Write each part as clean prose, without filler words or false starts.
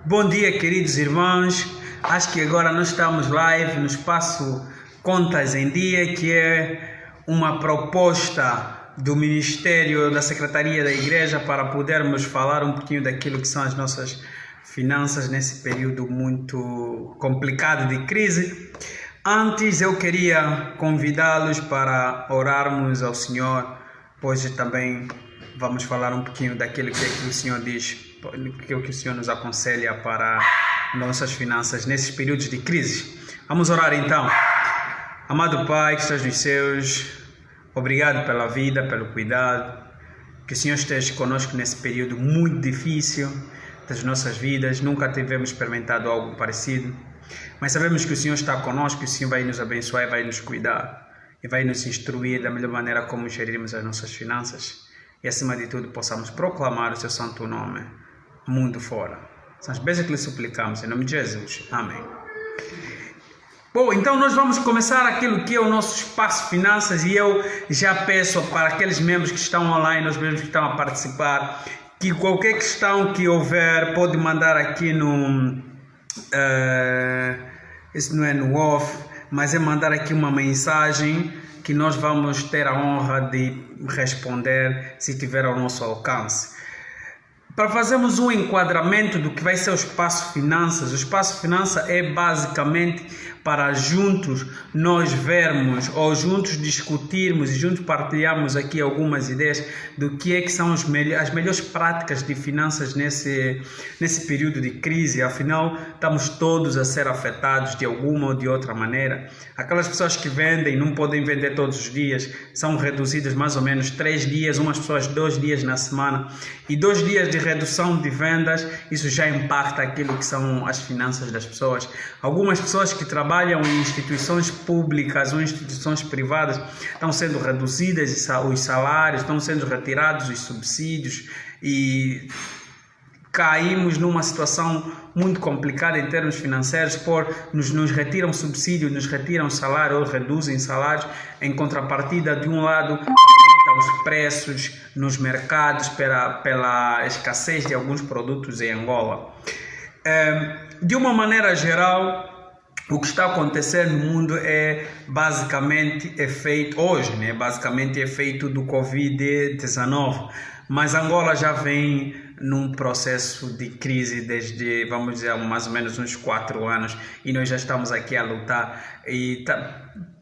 Bom dia, queridos irmãos. Acho que agora nós estamos live no espaço Contas em Dia, que é uma proposta do Ministério da Secretaria da Igreja para podermos falar um pouquinho daquilo que são as nossas finanças nesse período muito complicado de crise. Antes eu queria convidá-los para orarmos ao Senhor, pois também vamos falar um pouquinho daquilo que o Senhor diz, que o Senhor nos aconselha para nossas finanças nesses períodos de crise. Vamos orar então. Amado Pai que estás nos céus, obrigado pela vida, pelo cuidado, que o Senhor esteja conosco nesse período muito difícil das nossas vidas. Nunca tivemos experimentado algo parecido, mas sabemos que o Senhor está conosco, que o Senhor vai nos abençoar e vai nos cuidar e vai nos instruir da melhor maneira como gerirmos as nossas finanças. E acima de tudo possamos proclamar o seu santo nome mundo fora. São as bênçãos que lhe suplicamos em nome de Jesus. Amém. Bom, então nós vamos começar aquilo que é o nosso espaço finanças, e eu já peço para aqueles membros que estão online, os membros que estão a participar, que qualquer questão que houver pode mandar aqui no isso não é no off, mas é mandar aqui uma mensagem que nós vamos ter a honra de responder se tiver ao nosso alcance. Para fazermos um enquadramento do que vai ser o espaço finanças, o espaço finança é basicamente para juntos nós vermos ou juntos discutirmos e juntos partilharmos aqui algumas ideias do que é que são as melhores práticas de finanças nesse período de crise. Afinal, estamos todos a ser afetados de alguma ou de outra maneira. Aquelas pessoas que vendem não podem vender todos os dias, são reduzidas mais ou menos 3 dias, umas pessoas 2 dias na semana, e 2 dias de redução de vendas, isso já impacta aquilo que são as finanças das pessoas. Algumas pessoas que trabalham em instituições públicas ou instituições privadas estão sendo reduzidas os salários, estão sendo retirados os subsídios e caímos numa situação muito complicada em termos financeiros, por nos retiram subsídio, nos retiram salário ou reduzem salários, em contrapartida, de um lado, os preços nos mercados pela escassez de alguns produtos em Angola. De uma maneira geral, o que está acontecendo no mundo é basicamente efeito hoje, né? Basicamente efeito do Covid-19, mas Angola já vem num processo de crise desde, vamos dizer, mais ou menos uns 4 anos, e nós já estamos aqui a lutar e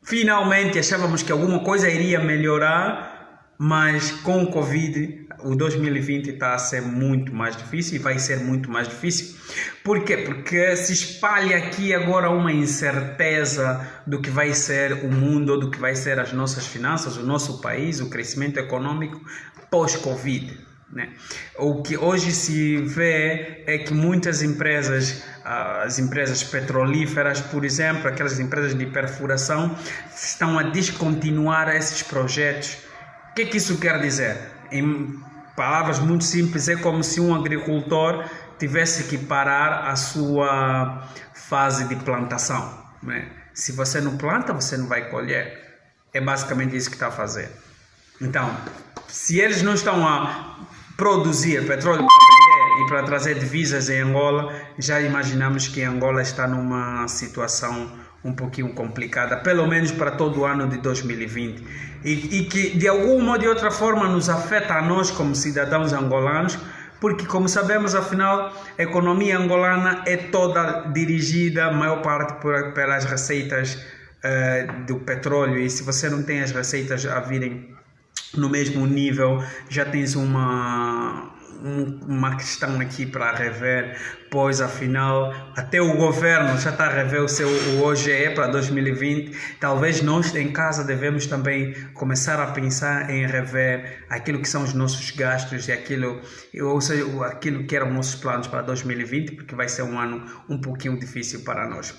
finalmente achávamos que alguma coisa iria melhorar, mas com o Covid, o 2020 está a ser muito mais difícil e vai ser muito mais difícil. Por quê? Porque se espalha aqui agora uma incerteza do que vai ser o mundo, ou do que vai ser as nossas finanças, o nosso país, o crescimento econômico pós-Covid, né? O que hoje se vê é que muitas empresas, as empresas petrolíferas, por exemplo, aquelas empresas de perfuração, estão a descontinuar esses projetos. O que isso quer dizer? Em palavras muito simples, é como se um agricultor tivesse que parar a sua fase de plantação, né? Se você não planta, você não vai colher. É basicamente isso que está a fazer. Então, se eles não estão a produzir petróleo para vender e para trazer divisas em Angola, já imaginamos que Angola está numa situação um pouquinho complicada, pelo menos para todo o ano de 2020, e que de alguma ou de outra forma nos afeta a nós como cidadãos angolanos, porque, como sabemos, afinal, a economia angolana é toda dirigida, a maior parte, pelas receitas do petróleo, e se você não tem as receitas a virem no mesmo nível, já tens uma questão aqui para rever, pois afinal até o governo já está a rever o OGE para 2020. Talvez nós em casa devemos também começar a pensar em rever aquilo que são os nossos gastos e aquilo que eram nossos planos para 2020, porque vai ser um ano um pouquinho difícil para nós.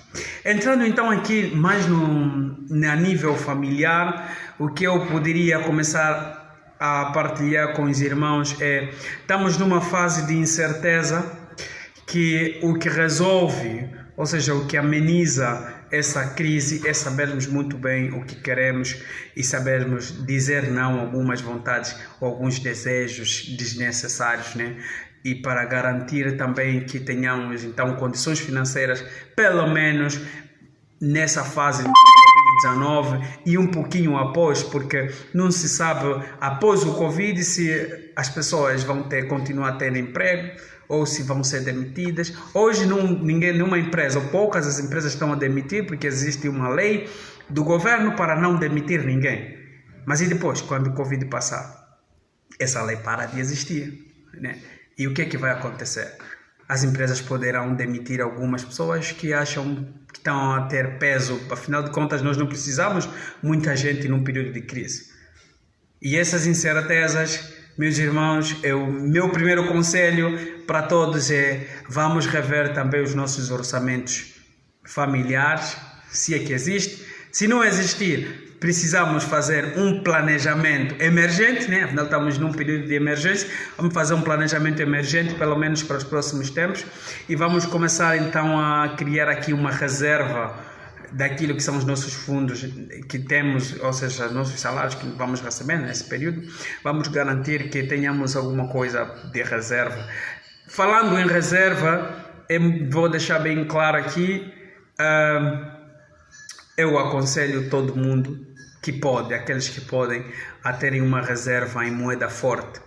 Entrando então aqui mais a nível familiar, o que eu poderia começar a partilhar com os irmãos estamos numa fase de incerteza, que o que resolve, ou seja, o que ameniza essa crise é sabermos muito bem o que queremos e sabermos dizer não a algumas vontades ou alguns desejos desnecessários, né? e para garantir também que tenhamos então condições financeiras, pelo menos nessa fase do Covid-19 e um pouquinho após, porque não se sabe após o Covid se as pessoas vão continuar a ter emprego ou se vão ser demitidas. Hoje nenhuma empresa, ou poucas as empresas estão a demitir porque existe uma lei do governo para não demitir ninguém. Mas e depois, quando o Covid passar? Essa lei para de existir, né? E o que é que vai acontecer? As empresas poderão demitir algumas pessoas que acham que estão a ter peso. Afinal de contas, nós não precisamos muita gente num período de crise. E essas incertezas, meus irmãos, meu primeiro conselho para todos é: vamos rever também os nossos orçamentos familiares, se é que existe. Se não existir, precisamos fazer um planejamento emergente, né? Afinal, estamos num período de emergência. Vamos fazer um planejamento emergente, pelo menos para os próximos tempos, e vamos começar então a criar aqui uma reserva daquilo que são os nossos fundos que temos, ou seja, nossos salários que vamos receber nesse período. Vamos garantir que tenhamos alguma coisa de reserva. Falando em reserva, eu vou deixar bem claro aqui, eu aconselho todo mundo que pode, aqueles que podem, a terem uma reserva em moeda forte.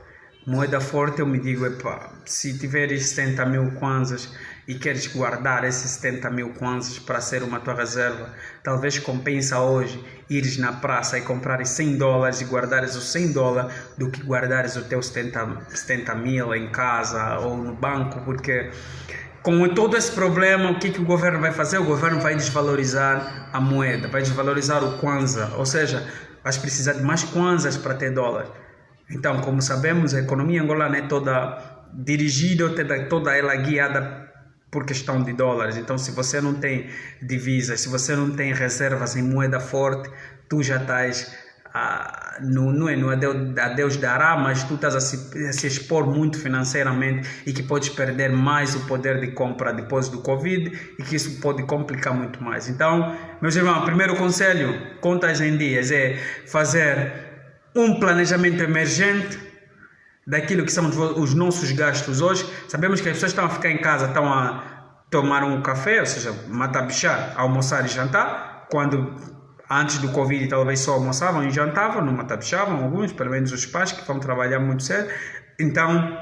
Moeda forte, eu me digo, se tiveres 70 mil kwanzas e queres guardar esses 70 mil kwanzas para ser uma tua reserva, talvez compensa hoje ires na praça e comprares $100 e guardares os $100 do que guardares o teu 70 mil em casa ou no banco, porque com todo esse problema, o que o governo vai fazer? O governo vai desvalorizar a moeda, vai desvalorizar o kwanza, ou seja, vais precisar de mais kwanzas para ter dólar. Então, como sabemos, a economia angolana é toda dirigida, toda ela guiada por questão de dólares. Então, se você não tem divisas, se você não tem reservas em moeda forte, tu já estás, não é a Deus dará, mas tu estás a se expor muito financeiramente e que podes perder mais o poder de compra depois do Covid e que isso pode complicar muito mais. Então, meus irmãos, primeiro conselho, contas em dias, é fazer um planejamento emergente daquilo que são os nossos gastos hoje. Sabemos que as pessoas estão a ficar em casa, estão a tomar um café, ou seja, matabichar, almoçar e jantar, quando antes do Covid talvez só almoçavam e jantavam, não matabichavam alguns, pelo menos os pais que vão trabalhar muito cedo. Então,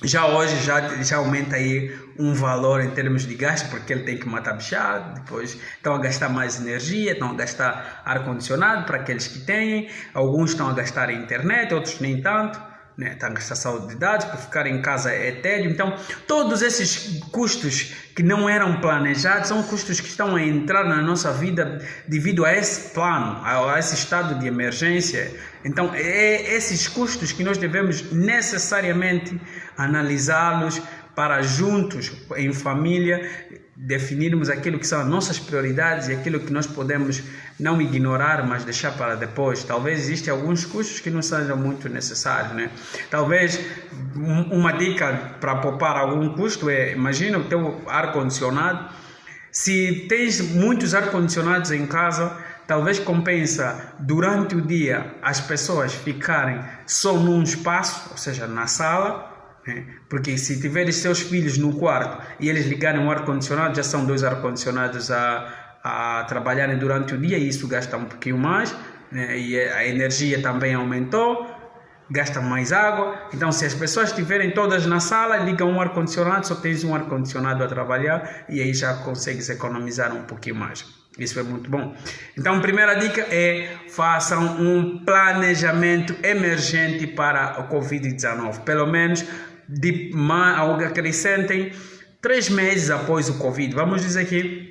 já hoje já aumenta aí um valor em termos de gasto, porque ele tem que matabichar, depois estão a gastar mais energia, estão a gastar ar-condicionado para aqueles que têm, alguns estão a gastar internet, outros nem tanto, né? Estão a gastar saúde de dados, para ficar em casa é tédio. Então, todos esses custos que não eram planejados são custos que estão a entrar na nossa vida devido a esse plano, a esse estado de emergência. Então, é esses custos que nós devemos necessariamente analisá-los para juntos, em família, definirmos aquilo que são as nossas prioridades e aquilo que nós podemos não ignorar, mas deixar para depois. Talvez existam alguns custos que não sejam muito necessários, né? Talvez uma dica para poupar algum custo é: imagina o teu ar-condicionado. Se tens muitos ar-condicionados em casa, talvez compensa durante o dia as pessoas ficarem só num espaço, ou seja, na sala, né? Porque se tiveres seus filhos no quarto e eles ligarem o ar-condicionado, já são 2 ar-condicionados a trabalharem durante o dia e isso gasta um pouquinho mais, né? E a energia também aumentou, gasta mais água. Então, se as pessoas estiverem todas na sala, ligam um ar-condicionado, só tens um ar-condicionado a trabalhar e aí já consegues economizar um pouquinho mais. Isso é muito bom. Então, a primeira dica é: façam um planejamento emergente para o Covid-19. Pelo menos acrescentem 3 meses após o Covid. Vamos dizer que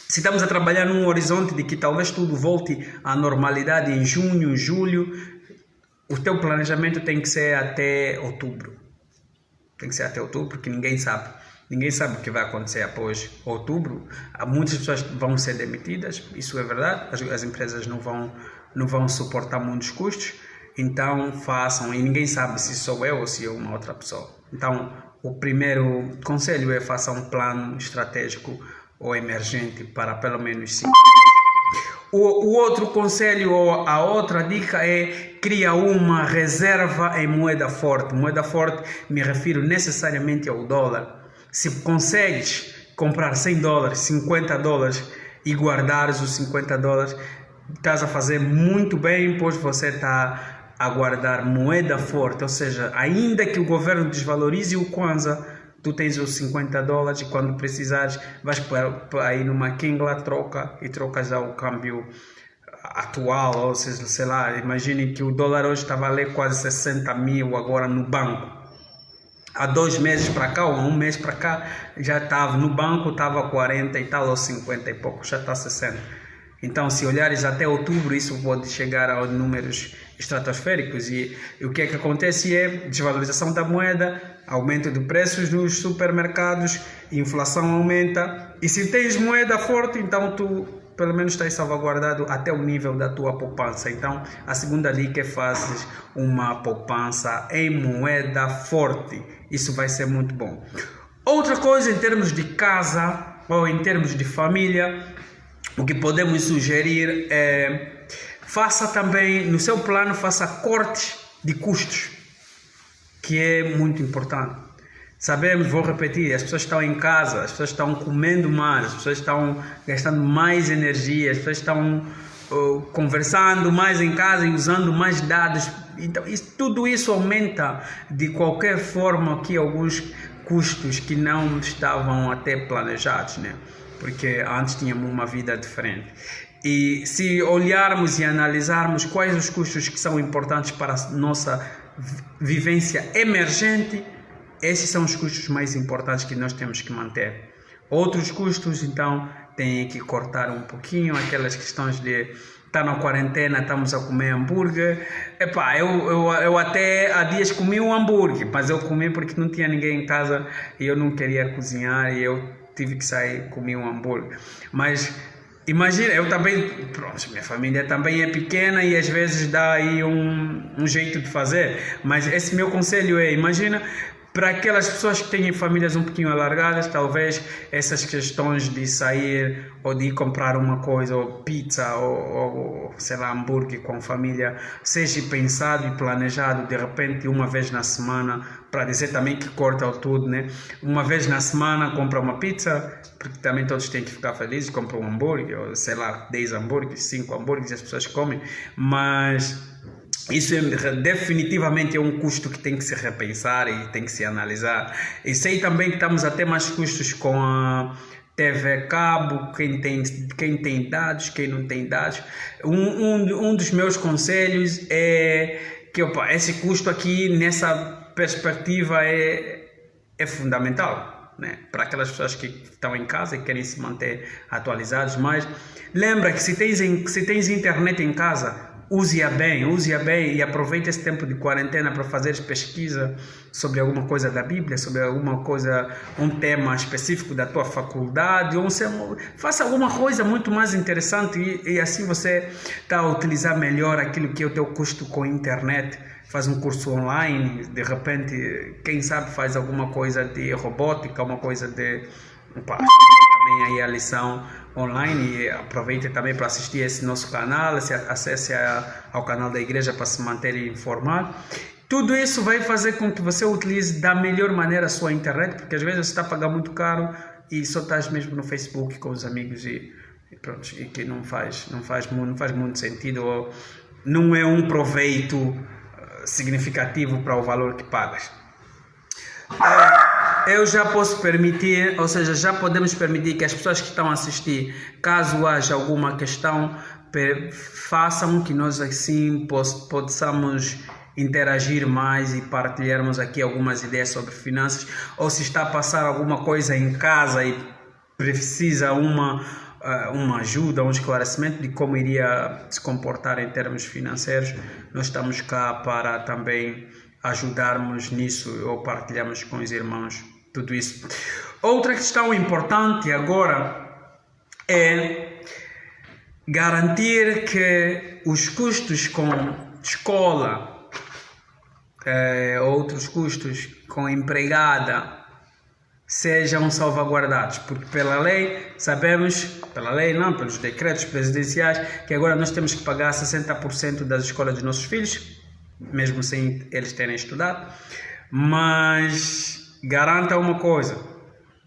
se estamos a trabalhar num horizonte de que talvez tudo volte à normalidade em junho, julho, o teu planejamento tem que ser até outubro. Tem que ser até outubro, porque ninguém sabe. Ninguém sabe o que vai acontecer após outubro. Muitas pessoas vão ser demitidas, isso é verdade. As empresas não vão suportar muitos custos. Então façam, e ninguém sabe se sou eu ou se é uma outra pessoa. Então o primeiro conselho é: façam um plano estratégico ou emergente para pelo menos 5 meses. O outro conselho ou a outra dica é cria uma reserva em moeda forte. Moeda forte me refiro necessariamente ao dólar. Se consegues comprar 100 dólares, 50 dólares e guardares os 50 dólares, estás a fazer muito bem, pois você está a guardar moeda forte. Ou seja, ainda que o governo desvalorize o Kwanza, tu tens os 50 dólares e quando precisares vais para aí numa Kingla, troca e trocas ao câmbio atual, ou seja, sei lá, imagine que o dólar hoje está a valer quase 60 mil agora no banco. Há 2 meses para cá, ou há 1 mês para cá, já estava no banco, estava 40 e tal, ou 50 e pouco, já está 60. Então, se olhares até outubro, isso pode chegar a números estratosféricos. E o que é que acontece é desvalorização da moeda, aumento de preços nos supermercados, inflação aumenta. E se tens moeda forte, então tu pelo menos estás salvaguardado até o nível da tua poupança. Então, a segunda dica é fazes uma poupança em moeda forte. Isso vai ser muito bom. Outra coisa, em termos de casa ou em termos de família, o que podemos sugerir é faça também, no seu plano, faça cortes de custos, que é muito importante. Sabemos, vou repetir, as pessoas estão em casa, as pessoas estão comendo mais, as pessoas estão gastando mais energia, as pessoas estão conversando mais em casa e usando mais dados. Então, tudo isso aumenta de qualquer forma aqui alguns custos que não estavam até planejados, né? Porque antes tínhamos uma vida diferente. E se olharmos e analisarmos quais os custos que são importantes para a nossa vivência emergente, esses são os custos mais importantes que nós temos que manter. Outros custos, então, têm que cortar um pouquinho, aquelas questões de estar na quarentena, estamos a comer hambúrguer. Epá, eu até há dias comi um hambúrguer, mas eu comi porque não tinha ninguém em casa e eu não queria cozinhar e eu tive que sair e comi um hambúrguer. Mas imagina, eu também, pronto, minha família também é pequena e às vezes dá aí um jeito de fazer. Mas esse meu conselho é, imagina, para aquelas pessoas que têm famílias um pouquinho alargadas, talvez essas questões de sair ou de ir comprar uma coisa, ou pizza, ou sei lá, hambúrguer com família, seja pensado e planejado de repente uma vez na semana, para dizer também que corta tudo, né? Uma vez na semana compra uma pizza, porque também todos têm que ficar felizes, compra um hambúrguer, ou sei lá, 10 hambúrgueres, 5 hambúrgueres, as pessoas comem, mas isso definitivamente é um custo que tem que se repensar e tem que se analisar. E sei também que estamos a ter mais custos com a TV cabo, quem tem dados, quem não tem dados. Um dos meus conselhos é que esse custo aqui, nessa perspectiva, é fundamental, né? Para aquelas pessoas que estão em casa e querem se manter atualizados. Mas lembra que se tens internet em casa, use-a bem e aproveite esse tempo de quarentena para fazer pesquisa sobre alguma coisa da Bíblia, sobre alguma coisa, um tema específico da tua faculdade, ou faça alguma coisa muito mais interessante e assim você está a utilizar melhor aquilo que é o teu custo com a internet. Faz um curso online, de repente, quem sabe faz alguma coisa de robótica, uma coisa de... também aí a lição online e aproveite também para assistir esse nosso canal, acesse ao canal da igreja para se manter informado. Tudo isso vai fazer com que você utilize da melhor maneira a sua internet, porque às vezes você está a pagar muito caro e só estás mesmo no Facebook com os amigos e pronto, e que não faz muito sentido, ou não é um proveito significativo para o valor que pagas. Eu já posso permitir, ou seja, já podemos permitir que as pessoas que estão a assistir, caso haja alguma questão, façam que nós assim possamos interagir mais e partilharmos aqui algumas ideias sobre finanças, ou se está a passar alguma coisa em casa e precisa uma ajuda, um esclarecimento de como iria se comportar em termos financeiros, nós estamos cá para também ajudarmos nisso ou partilhamos com os irmãos tudo isso. Outra questão importante agora é garantir que os custos com escola, outros custos com empregada, sejam salvaguardados, porque pela lei, sabemos, pela lei não, pelos decretos presidenciais, que agora nós temos que pagar 60% das escolas dos nossos filhos, mesmo sem eles terem estudado, mas garanta uma coisa,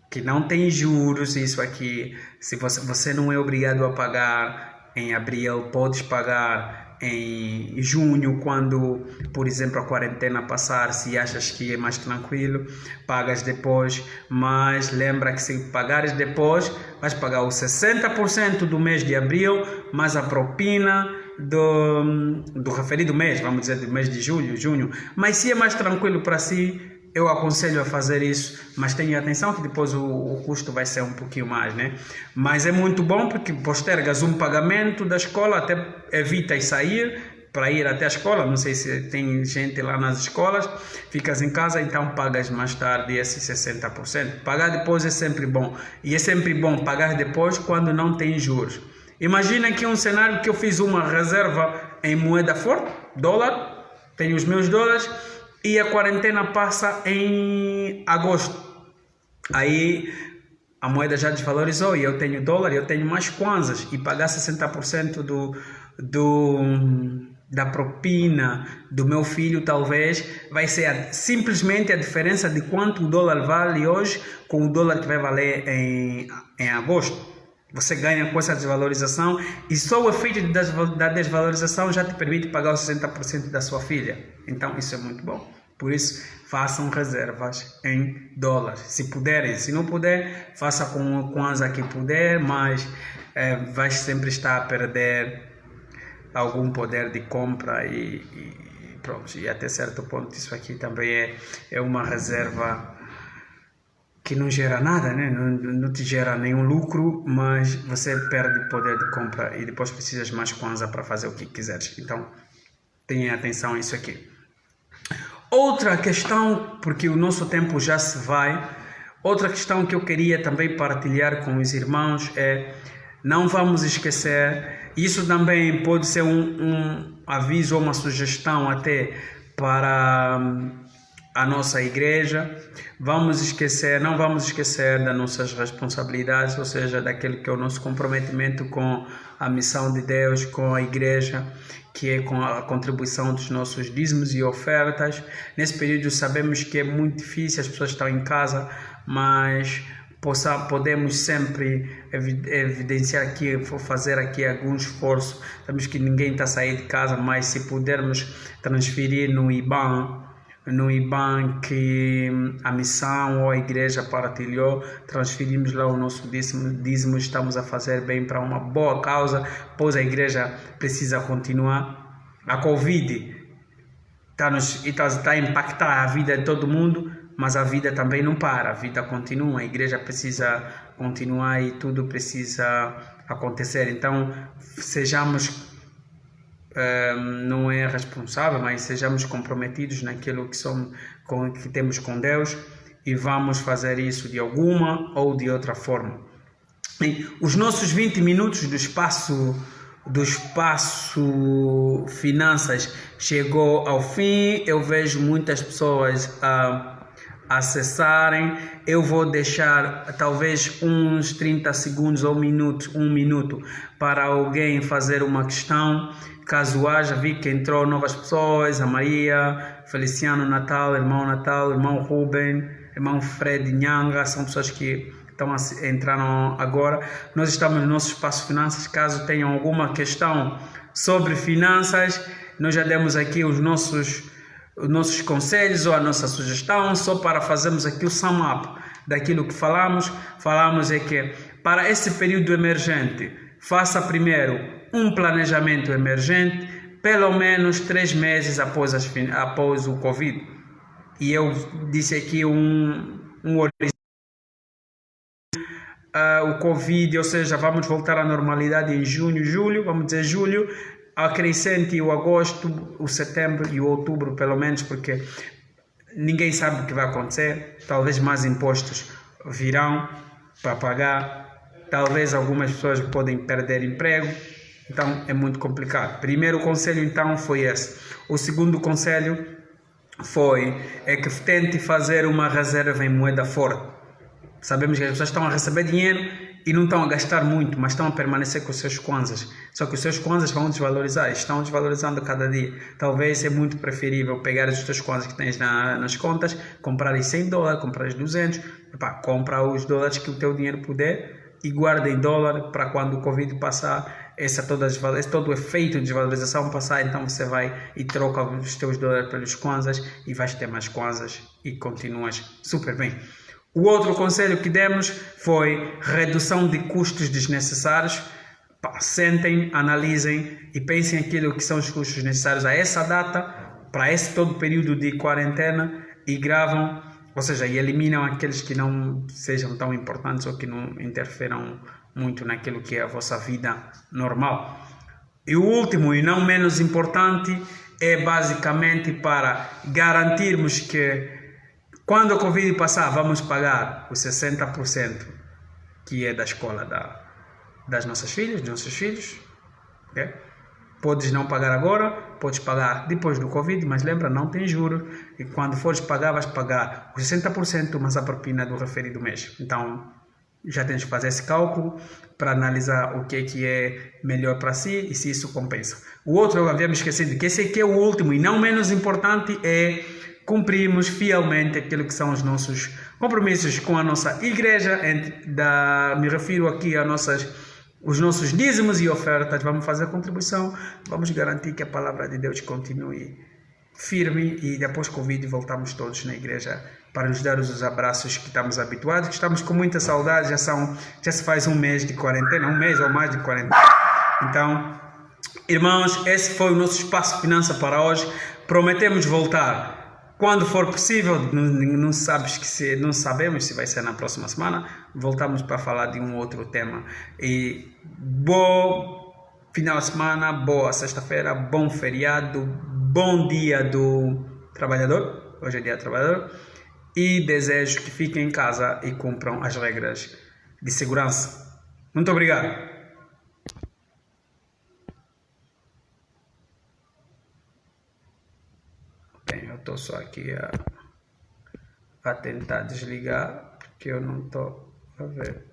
que não tem juros, isso aqui, se você não é obrigado a pagar em abril, podes pagar em junho, quando, por exemplo, a quarentena passar, se achas que é mais tranquilo, pagas depois, mas lembra que se pagares depois, vais pagar os 60% do mês de abril, mais a propina do referido mês, vamos dizer, do mês de julho, junho. Mas se é mais tranquilo para si, eu aconselho a fazer isso, mas tenha atenção que depois o custo vai ser um pouquinho mais, né? Mas é muito bom porque postergas um pagamento da escola, até evitas sair para ir até a escola, não sei se tem gente lá nas escolas, ficas em casa, então pagas mais tarde esses 60%. Pagar depois é sempre bom, e é sempre bom pagar depois quando não tem juros. Imagina aqui um cenário que eu fiz uma reserva em moeda forte, dólar, tenho os meus dólares, e a quarentena passa em agosto. Aí a moeda já desvalorizou e eu tenho dólar, eu tenho mais kwanzas, e pagar 60% da propina do meu filho talvez vai ser simplesmente a diferença de quanto o dólar vale hoje com o dólar que vai valer em agosto. Você ganha com essa desvalorização, e só o efeito da desvalorização já te permite pagar os 60% da sua filha. Então isso é muito bom. Por isso, façam reservas em dólares. Se puderem, se não puder, faça com o Kwanza que puder, mas vai sempre estar a perder algum poder de compra e pronto. E até certo ponto isso aqui também é uma reserva que não gera nada, né? Não te gera nenhum lucro, mas você perde poder de compra e depois precisas mais Kwanza para fazer o que quiseres. Então, tenha atenção a isso aqui. Outra questão, porque o nosso tempo já se vai, outra questão que eu queria também partilhar com os irmãos é: não vamos esquecer, isso também pode ser um aviso ou uma sugestão até para a nossa igreja. Não vamos esquecer das nossas responsabilidades, ou seja, daquilo que é o nosso comprometimento com a missão de Deus, com a igreja, que é com a contribuição dos nossos dízimos e ofertas. Nesse período sabemos que é muito difícil, as pessoas estão em casa, mas podemos sempre evidenciar aqui, fazer aqui algum esforço. Sabemos que ninguém está a sair de casa, mas se pudermos transferir no IBAN que a missão ou a igreja partilhou, transferimos lá o nosso dízimo, estamos a fazer bem para uma boa causa, pois a igreja precisa continuar. A Covid está a impactar a vida de todo mundo, mas a vida também não para, a vida continua, a igreja precisa continuar e tudo precisa acontecer. Então, sejamos não é responsável, mas sejamos comprometidos naquilo que temos com Deus, e vamos fazer isso de alguma ou de outra forma. Bem, os nossos 20 minutos do espaço finanças chegou ao fim. Eu vejo muitas pessoas acessarem. Eu vou deixar talvez uns 30 segundos ou um minuto para alguém fazer uma questão. Caso haja, vi que entrou novas pessoas: a Maria, Feliciano Natal, irmão Ruben, irmão Fred Nhanga, são pessoas que entraram agora. Nós estamos no nosso espaço finanças. Caso tenham alguma questão sobre finanças, nós já demos aqui os nossos conselhos ou a nossa sugestão, só para fazermos aqui o sum up daquilo que falamos. Falamos é que para esse período emergente, faça primeiro um planejamento emergente, pelo menos 3 meses após o Covid. E eu disse aqui o Covid, ou seja, vamos voltar à normalidade em julho, vamos dizer julho, acrescente o agosto, o setembro e o outubro, pelo menos, porque ninguém sabe o que vai acontecer. Talvez mais impostos virão para pagar, talvez algumas pessoas podem perder emprego, então é muito complicado. Primeiro conselho então foi esse. O segundo conselho é que tente fazer uma reserva em moeda forte. Sabemos que as pessoas estão a receber dinheiro e não estão a gastar muito, mas estão a permanecer com os seus kwanzas. Só que os seus kwanzas vão desvalorizar, estão desvalorizando cada dia. Talvez é muito preferível pegar os teus kwanzas que tens nas contas, comprar $100, comprar 200, compra os dólares que o teu dinheiro puder e guarda em dólar para quando o Covid passar, todo o efeito de desvalorização passar, então você vai e troca os teus dólares pelos kwanzas e vais ter mais kwanzas e continuas super bem. O outro conselho que demos foi redução de custos desnecessários. Sentem, analisem e pensem aquilo que são os custos necessários a essa data, para esse todo período de quarentena e gravam, ou seja, e eliminam aqueles que não sejam tão importantes ou que não interferam muito naquilo que é a vossa vida normal. E o último e não menos importante é basicamente para garantirmos que quando o Covid passar, vamos pagar os 60% que é da escola das nossas filhas, dos nossos filhos. Okay? Podes não pagar agora, podes pagar depois do Covid, mas lembra, não tem juros. E quando fores pagar, vais pagar os 60% mais a propina do referido mês. Então, já tens que fazer esse cálculo para analisar o que é melhor para si e se isso compensa. O outro, eu havia me esquecido, que esse aqui é o último e não menos importante, é cumprimos fielmente aquilo que são os nossos compromissos com a nossa igreja. Me refiro aqui a os nossos dízimos e ofertas. Vamos fazer contribuição, vamos garantir que a palavra de Deus continue firme e depois Covid voltamos todos na igreja para nos dar os abraços que estamos habituados, que estamos com muita saudade, já se faz um mês de quarentena, um mês ou mais de quarentena. Então, irmãos, esse foi o nosso Espaço Finança para hoje. Prometemos voltar quando for possível, não sabemos se vai ser na próxima semana. Voltamos para falar de um outro tema. E bom final de semana, boa sexta-feira, bom feriado, bom dia do trabalhador. Hoje é dia do trabalhador. E desejo que fiquem em casa e cumpram as regras de segurança. Muito obrigado. Eu estou só aqui a tentar desligar porque eu não estou a ver.